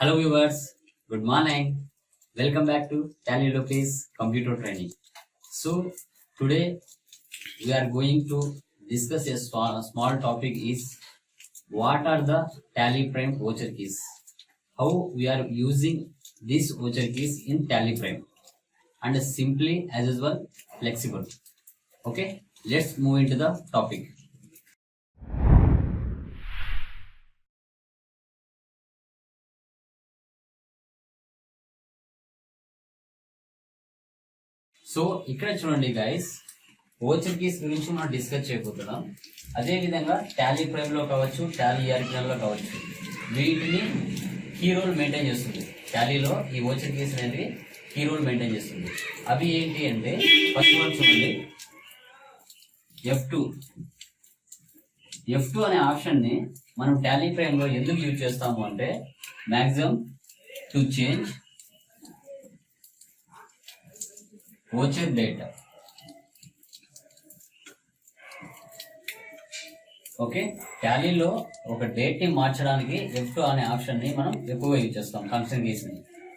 Hello viewers, good morning. Welcome back to Tally Lopez Computer Training. So today we are going to discuss a small topic is what are the Tally Prime voucher keys? How we are using these voucher keys in Tally Prime and simply as usual flexible. Okay, let's move into the topic. So ఇక్కడ చూడండి guys, voucher keys గురించి మనం discuss చేయబోతున్నాం. అదే విధంగా Tally prime లో కావచ్చు, Tally ఆర్కినల్ లో కావచ్చు, వీటిని కీ రోల్ మెయింటైన్ చేస్తుంది. టాలీలో ఈ ఓచర్ కీస్ అనేది కీ రోల్ మెయింటైన్ చేస్తుంది. అవి ఏంటి అంటే ఫస్ట్ వన్ చూడండి, F2 అనే ఆప్షన్ ని మనం టాలీ ప్రైమ్ లో ఎందుకు యూజ్ చేస్తాము అంటే maximum to change voucher data. Okay, టాలీలో ఒక డేట్ ని మార్చడానికి F2 అనే ఆప్షన్ ని మనం ఎక్కువగా యూజ్ చేస్తాం, ఫంక్షన్ కీస్ ని.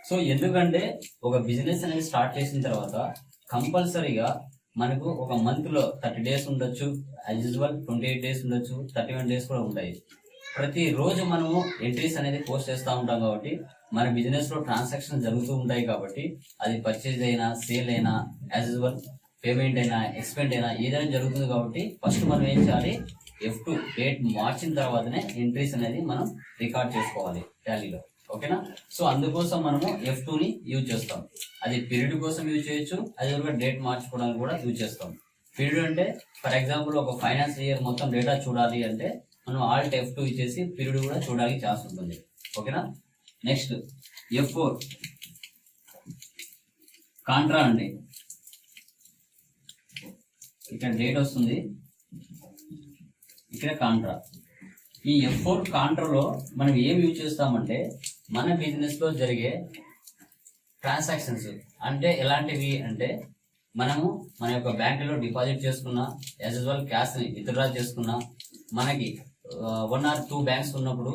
సో ఎందుకంటే ఒక బిజినెస్ అనేది స్టార్ట్ చేసిన తర్వాత కంపల్సరీగా మనకు ఒక మంత్ లో 30 డేస్ ఉండొచ్చు, యాజ్ యూజువల్ 28 డేస్ ఉండొచ్చు, 31 డేస్ కూడా ఉంటాయి. ప్రతి రోజు మనము ఎంట్రీస్ అనేది పోస్ట్ చేస్తూ ఉంటాం కాబట్టి మన బిజినెస్ లో ట్రాన్సాక్షన్ జరుగుతూ ఉంటాయి కాబట్టి అది పర్చేజ్ అయినా, సేల్ అయినా, యాజ్ యూజువల్ పేమెంట్ అయినా, ఎక్స్పెండ్ అయినా ఏదైనా జరుగుతుంది కాబట్టి ఫస్ట్ మనం ఏం చేయాలి, F2 డేట్ మార్చిన తర్వాతనే ఎంట్రీస్ అనేది మనం రికార్డ్ చేసుకోవాలి టాలీలో. ఓకేనా? సో అందుకోసం మనము F2 ని యూజ్ చేస్తాం. అది పీరియడ్ కోసం యూజ్ చేయొచ్చు, అదే విధంగా డేట్ మార్చుకోవడానికి కూడా యూజ్ చేస్తాం. పీరియడ్ అంటే ఫర్ ఎగ్జాంపుల్ ఒక ఫైనాన్స్ ఇయర్ మొత్తం డేటా చూడాలి అంటే మనం ఆల్ట్ F2 ఇచ్చేసి పీరియడ్ కూడా చూడడానికి ఛాన్స్ ఉంటుంది. ఓకేనా? నెక్స్ట్ F4 కాంట్రా అండి. ఇక్కడ డేట్ వస్తుంది, ఇక్కడ కాంట్రా. ఈ F4 కాంట్రాలో మనం ఏం యూజ్ చేస్తామంటే మన బిజినెస్ లో జరిగే ట్రాన్సాక్షన్స్ అంటే ఎలాంటివి అంటే మనము మన యొక్క బ్యాంకులో డిపాజిట్ చేసుకున్నా, యాజ్ యూజువల్ క్యాష్ ని విత్డ్రా చేసుకున్నా, మనకి 1 or 2 బ్యాంక్స్ ఉన్నప్పుడు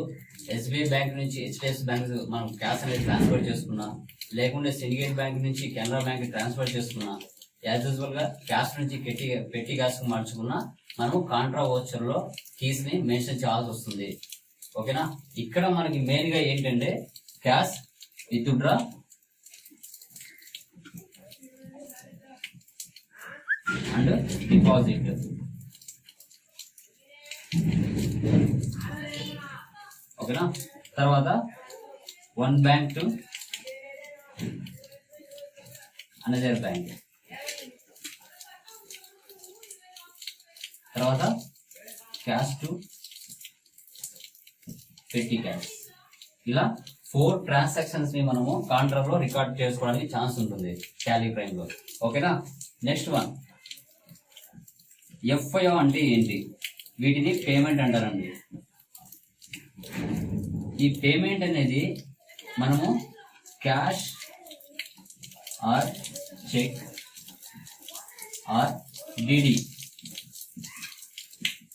SBI బ్యాంక్ నుంచి HDFC బ్యాంక్ మనం క్యాష్ అనేది ట్రాన్స్ఫర్ చేసుకున్నా, లేకుంటే సిండికేట్ బ్యాంక్ నుంచి కెనరా బ్యాంక్ ట్రాన్స్ఫర్ చేసుకున్నా, యాజ్ యూజువల్ గా క్యాష్ నుంచి పెట్టి క్యాష్ కు మార్చుకున్నా మనము కాంట్రా వోచర్ లో కీస్ ని మెన్షన్ చేయాల్సి వస్తుంది. ఓకేనా? ఇక్కడ మనకి మెయిన్ గా ఏంటంటే క్యాష్ విత్డ్రా అండ్ డిపాజిట్. ఓకేనా? తర్వాత 1 బ్యాంక్ టు అనదర్ బ్యాంక్, తర్వాత క్యాష్ టు పెట్టి క్యాష్. ఇలా 4 ట్రాన్సాక్షన్స్ ని మనము కాంట్రాక్ట్ లో రికార్డ్ చేసుకోవడానికి ఛాన్స్ ఉంటుంది టాలీ ప్రైమ్ లో. ఓకేనా? నెక్స్ట్ వన్ F5 అంటే ఏంటి? వీటిని పేమెంట్ అంటారండి. ఈ పేమెంట్ అనేది మనము cash or cheque or DD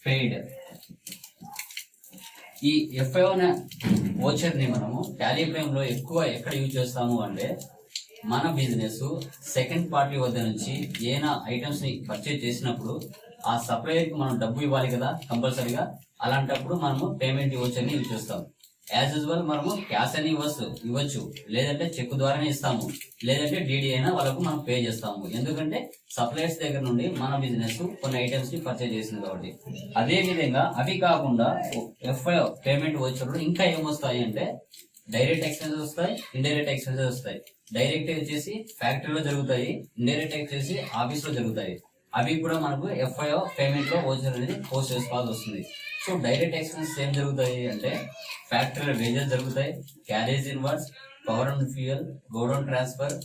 paid. ఈ F5 అనే వోచర్ ని మనము టాలీ ప్రైమ్ లో ఎక్కువ ఎక్కడ యూజ్ చేస్తాము అంటే మన బిజినెస్ సెకండ్ పార్టీ వద్ద నుంచి ఏదైనా ఐటమ్స్ ని పర్చేజ్ చేసినప్పుడు ఆ సప్లయర్ కి మనం డబ్బు ఇవ్వాలి కదా కంపల్సరీగా. అలాంటప్పుడు మనము పేమెంట్ వోచర్ ని యూజ్ చేస్తాం. యాజ్ యూజువల్ మనము క్యాష్ అని ఇవ్వచ్చు, లేదంటే చెక్ ద్వారానే ఇస్తాము, లేదంటే డిడి అయినా వాళ్ళకు మనం పే చేస్తాము. ఎందుకంటే సప్లయర్స్ దగ్గర నుండి మన బిజినెస్ కొన్ని ఐటమ్స్ ని పర్చేజ్ చేసింది కాబట్టి. అదే విధంగా అవి కాకుండా F5 పేమెంట్ వోచర్ ఇంకా ఏమొస్తాయి అంటే డైరెక్ట్ ఎక్స్పెన్సెస్ వస్తాయి, ఇండైరెక్ట్ ఎక్స్పెన్సెస్ వస్తాయి. డైరెక్ట్ వచ్చేసి ఫ్యాక్టరీలో జరుగుతాయి, ఇండైరెక్ట్ వచ్చేసి ఆఫీస్ లో జరుగుతాయి. అవి కూడా మనకు F5 పేమెంట్ లో వోచర్ అనేది పోస్ట్ చేసుకోవాల్సి వస్తుంది. సో డైరెక్ట్ ఎక్స్పెన్సెస్ ఏం జరుగుతాయి అంటే ఫ్యాక్టరీలో వేజెస్ జరుగుతాయి, carriage inverse, power and fuel, godown transfer,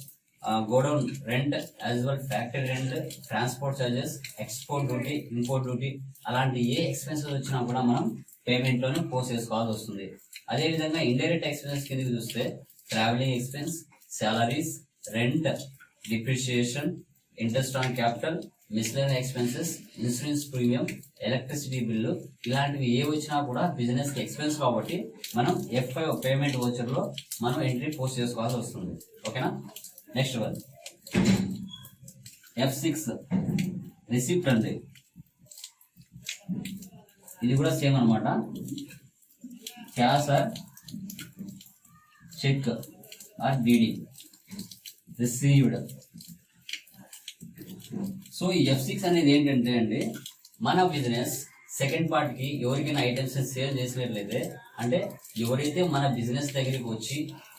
godown rent, as well factory rent, transport charges, export duty, import duty, అలాంటి ఏ ఎక్స్పెన్సెస్ వచ్చినా కూడా మనం పేమెంట్ లోనే పోస్ట్ చేసుకోవాల్సి వస్తుంది. అదే విధంగా ఇండైరెక్ట్ ఎక్స్పెన్సెస్ కిందకి చూస్తే travelling expense, salaries, rent, depreciation, interest on capital, miscellaneous expenses, insurance premium, electricity bill, ఇలాంటివి ఏ వచ్చినా కూడా బిజినెస్ కి ఎక్స్పెన్స్ కాబట్టి మనం F5 పేమెంట్ వోచర్ లో మనం ఎంట్రీ పోస్ట్ చేసుకోవాల్సి వస్తుంది. ఓకేనా. నెక్స్ట్ వన్ F6 రిసిప్ట్ అండి. ఇది కూడా సేమ్ అనమాట. Cash or cheque or DD received. So ఈ F6 అనేది ఏంటంటే అండి, మన బిజినెస్ సెకండ్ పార్ట్కి ఎవరికైనా ఐటమ్స్ సేల్ చేసినట్లయితే, అంటే ఎవరైతే మన బిజినెస్ దగ్గరికి వచ్చి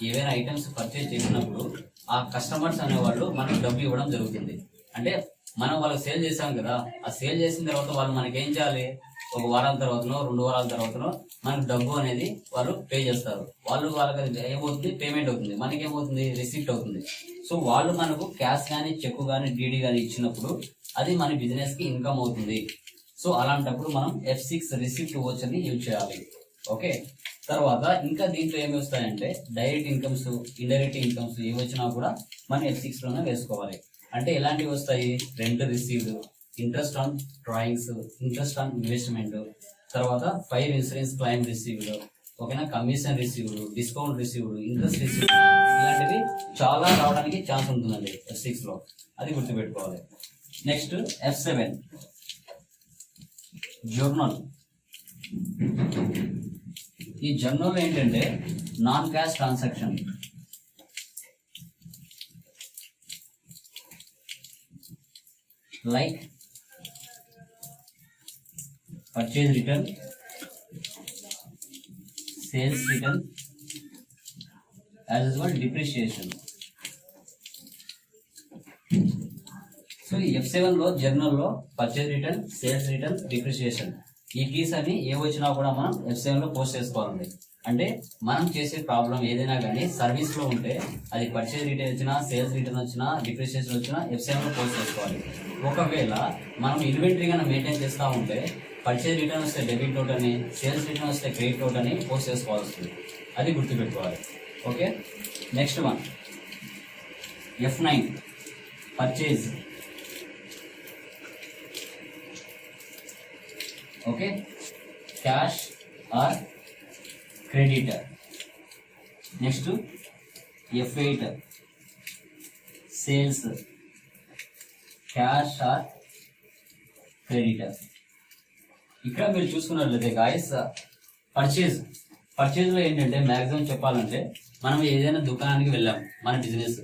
ఏవైనా ఐటమ్స్ పర్చేజ్ చేసినప్పుడు ఆ కస్టమర్స్ అనేవాళ్ళు మనకు డబ్బు ఇవ్వడం జరుగుతుంది. అంటే మనం వాళ్ళకి సేల్ చేసాం కదా, ఆ సేల్ చేసిన తర్వాత వాళ్ళు మనకి ఏం చేయాలి, ఒక వారం తర్వాతనో 2 వారాల తర్వాతనో మనకు డబ్బు అనేది వాళ్ళు పే చేస్తారు. వాళ్ళకి ఏమవుతుంది, పేమెంట్ అవుతుంది. మనకి ఏమవుతుంది, రిసిప్ట్ అవుతుంది. సో వాళ్ళు మనకు క్యాష్ కానీ చెక్ కానీ డీడీ కానీ ఇచ్చినప్పుడు అది మన బిజినెస్ కి ఇన్కమ్ అవుతుంది. సో అలాంటప్పుడు మనం F6 రిసిప్ట్ వోచర్ ని యూజ్ చేయాలి. ఓకే. తర్వాత ఇంకా దీంట్లో ఏమి వస్తాయంటే డైరెక్ట్ ఇన్కమ్స్, ఇండైరెక్ట్ ఇన్కమ్స్ ఏవి వచ్చినా కూడా మనం F6 లోనే వేసుకోవాలి. అంటే ఎలాంటివి వస్తాయి, rent received, interest on drawings, interest on investment, తర్వాత ఫైర్ ఇన్సూరెన్స్ క్లైమ్ రిసీవ్డ్, ఓకేనా, commission received, discount received, interest received, ఇలాంటివి చాలా రావడానికి ఛాన్స్ ఉంటుందండి F6 లో. అది గుర్తుపెట్టుకోవాలి. Next F7 journal. ఈ జర్నల్ ఏంటంటే non cash transaction. Like purchase return, sales return, as well depreciation. So ఈ F7 లో జర్నల్ లో purchase return, sales return, depreciation, ఈ కీస్ అని ఏ వచ్చినా కూడా మనం F7 లో పోస్ట్ చేసుకోవాలండి. అంటే మనం చేసే ప్రాబ్లం ఏదైనా కానీ సర్వీస్ లో ఉంటే అది పర్చేజ్ రిటర్న్ వచ్చినా, సేల్స్ రిటర్న్ వచ్చినా, డిప్రిషియేషన్ వచ్చినా F7 లో పోస్ట్ చేసుకోవాలి. ఒకవేళ మనం ఇన్వెంటరీ గానే మెయింటైన్ చేస్తూ ఉంటే పర్చేజ్ రిటర్న్ వస్తే డెబిట్ నోట్ అని, సేల్స్ రిటర్న్ వస్తే క్రెడిట్ నోట్ అని పోస్ట్ చేసుకోవాల్సి వస్తుంది. అది గుర్తుపెట్టుకోవాలి. Okay. Next one F9 purchase. Okay, cash or creditor. Next F8 sales, cash or creditor. ఇక్కడ మీరు చూసుకున్నట్లయితే గాయస్ పర్చేజ్ లో ఏంటంటే మాక్సిమం చెప్పాలంటే మనం ఏదైనా దుకాణానికి వెళ్ళాం మన బిజినెస్,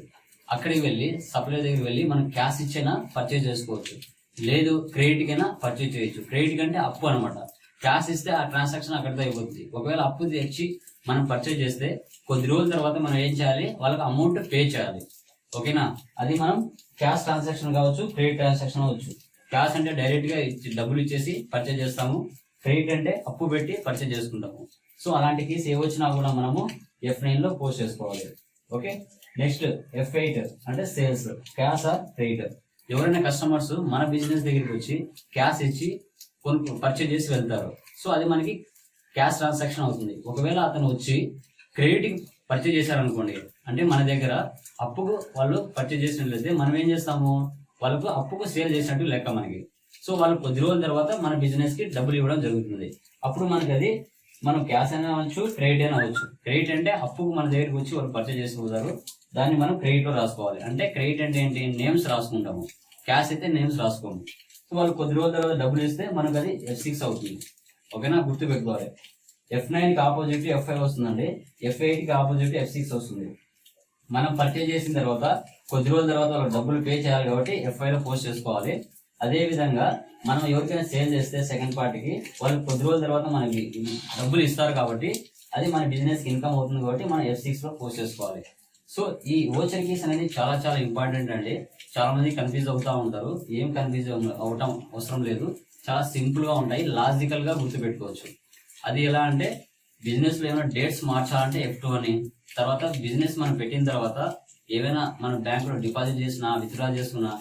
అక్కడికి వెళ్ళి సప్లై దగ్గరికి వెళ్ళి మనం క్యాష్ ఇచ్చైనా పర్చేజ్ చేసుకోవచ్చు, లేదు క్రెడిట్ కైనా పర్చేజ్ చేయొచ్చు. క్రెడిట్ అంటే అప్పు అనమాట. క్యాష్ ఇస్తే ఆ ట్రాన్సాక్షన్ అక్కడితో అయిపోతుంది. ఒకవేళ అప్పు తెచ్చి మనం పర్చేజ్ చేస్తే కొద్ది రోజుల తర్వాత మనం ఏం చేయాలి, వాళ్ళకి అమౌంట్ పే చేయాలి. ఓకేనా. అది మనం క్యాష్ ట్రాన్సాక్షన్ కావచ్చు, క్రెడిట్ ట్రాన్సాక్షన్ అవ్వచ్చు. క్యాష్ అంటే డైరెక్ట్ గా డబ్బులు ఇచ్చేసి పర్చేజ్ చేస్తాము, క్రెడిట్ అంటే అప్పు పెట్టి పర్చేజ్ చేసుకుంటాము. సో అలాంటి కేసు ఏ వచ్చినా కూడా మనము F9 లో పోస్ట్ చేసుకోవాలి. ఓకే. నెక్స్ట్ F8 అంటే సేల్స్, క్యాష్ ఆర్ క్రెడిట్. ఎవరైనా కస్టమర్స్ మన బిజినెస్ దగ్గరికి వచ్చి క్యాష్ ఇచ్చి పర్చేజ్ చేసి వెళ్తారు. సో అది మనకి క్యాష్ ట్రాన్సాక్షన్ అవుతుంది. ఒకవేళ అతను వచ్చి క్రెడిట్ పర్చేజ్ చేశారనుకోండి, అంటే మన దగ్గర అప్పుకు వాళ్ళు పర్చేజ్ చేసినట్లయితే మనం ఏం చేస్తాము, వాళ్ళకు అప్పుకు సేల్ చేసినట్టు లెక్క మనకి. సో వాళ్ళు కొద్ది రోజుల తర్వాత మన బిజినెస్ కి డబ్బులు ఇవ్వడం జరుగుతుంది. అప్పుడు మనకి అది మనం క్యాష్ అయినా అవ్వచ్చు, క్రెడిట్ అయినా అవ్వచ్చు. క్రెడిట్ అంటే అప్పుకు మన దగ్గరికి వచ్చి వాళ్ళు పర్చేజ్ చేసుకుంటారు, దాన్ని మనం క్రెడిట్ లో రాసుకోవాలి. అంటే క్రెడిట్ అంటే ఏంటి, నేమ్స్ రాసుకుంటాము. క్యాష్ అయితే నేమ్స్ రాసుకోము. సో వాళ్ళు కొద్ది రోజుల తర్వాత డబ్బులు ఇస్తే మనకు అది F6 అవుతుంది. ఓకేనా, గుర్తు పెట్టుకోవాలి. F9 కి ఆపోజిట్ F5 వస్తుందండి, F8 కి ఆపోజిట్ F6 వస్తుంది. మనం పర్చేజ్ చేసిన తర్వాత కొద్ది రోజుల తర్వాత వాళ్ళకి డబ్బులు పే చేయాలి కాబట్టి F5 లో పోస్ట్ చేసుకోవాలి. అదే విధంగా మనం ఎవరికైనా సేల్ చేస్తే సెకండ్ పార్టీకి వాళ్ళు కొద్ది రోజుల తర్వాత మనకి డబ్బులు ఇస్తారు కాబట్టి అది మన బిజినెస్ కి ఇన్కమ్ అవుతుంది కాబట్టి మనం F6 లో పోస్ట్ చేసుకోవాలి. సో ఈ ఓచర్ కీస్ అనేది చాలా చాలా ఇంపార్టెంట్ అండి. చాలా మంది కన్ఫ్యూజ్ అవుతా ఉంటారు. ఏం కన్ఫ్యూజ్ అవటం అవసరం లేదు, చాలా సింపుల్ గా ఉంటాయి, లాజికల్ గా గుర్తుపెట్టుకోవచ్చు. అది ఎలా అంటే బిజినెస్ లో ఏమైనా డేట్స్ మార్చాలంటే F2 అని, తర్వాత బిజినెస్ మనం పెట్టిన తర్వాత ఏవైనా మనం బ్యాంక్ లో డిపాజిట్ చేసినా, విత్డ్రా చేసుకున్నా,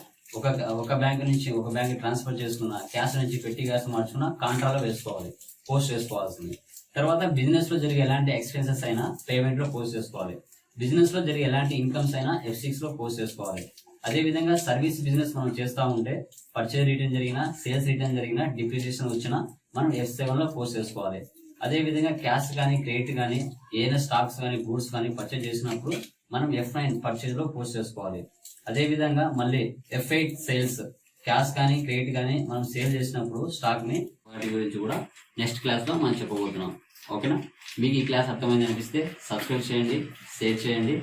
ఒక బ్యాంక్ నుంచి ఒక బ్యాంక్ ట్రాన్స్ఫర్ చేసుకున్నా, క్యాష్ నుంచి పెట్టి క్యాష్ మార్చుకున్నా కాంట్రాలో వేసుకోవాలి, పోస్ట్ చేసుకోవాల్సింది. తర్వాత బిజినెస్ లో జరిగే ఎలాంటి ఎక్స్పెన్సెస్ అయినా పేమెంట్ లో పోస్ట్ చేసుకోవాలి. బిజినెస్ లో జరిగే ఎలాంటి ఇన్కమ్స్ అయినా F6 లో పోస్ట్ చేసుకోవాలి. అదేవిధంగా సర్వీస్ బిజినెస్ మనం చేస్తూ ఉంటే పర్చేజ్ రిటర్న్ జరిగినా సేల్స్ రిటర్న్ జరిగినా డిప్రిసియేషన్ వచ్చినా మనం F7 లో పోస్ట్ చేసుకోవాలి. అదేవిధంగా క్యాష్ కానీ క్రెడిట్ కానీ ఏదైనా స్టాక్స్ కానీ గూడ్స్ కానీ పర్చేజ్ చేసినప్పుడు మనం F9 పర్చేజ్ లో పోస్ట్ చేసుకోవాలి. అదేవిధంగా మళ్ళీ F8 సేల్స్ క్యాష్ కానీ క్రెడిట్ కానీ మనం సేల్ చేసినప్పుడు స్టాక్ ని వాటి గురించి కూడా నెక్స్ట్ క్లాస్ లో మనం చెప్పబోతున్నాం. ఓకేనా? మీకు ఈ క్లాస్ అర్థమైంది అనిపిస్తే సబ్స్క్రైబ్ చేయండి, షేర్ చేయండి,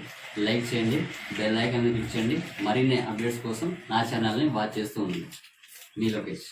లైక్ చేయండి, బెల్ ఐకాన్ క్లిక్ చేయండి. మరిన్ని అప్డేట్స్ కోసం నా ఛానల్ని వాచ్ చేస్తూ ఉండండి. మీ లోకేష్.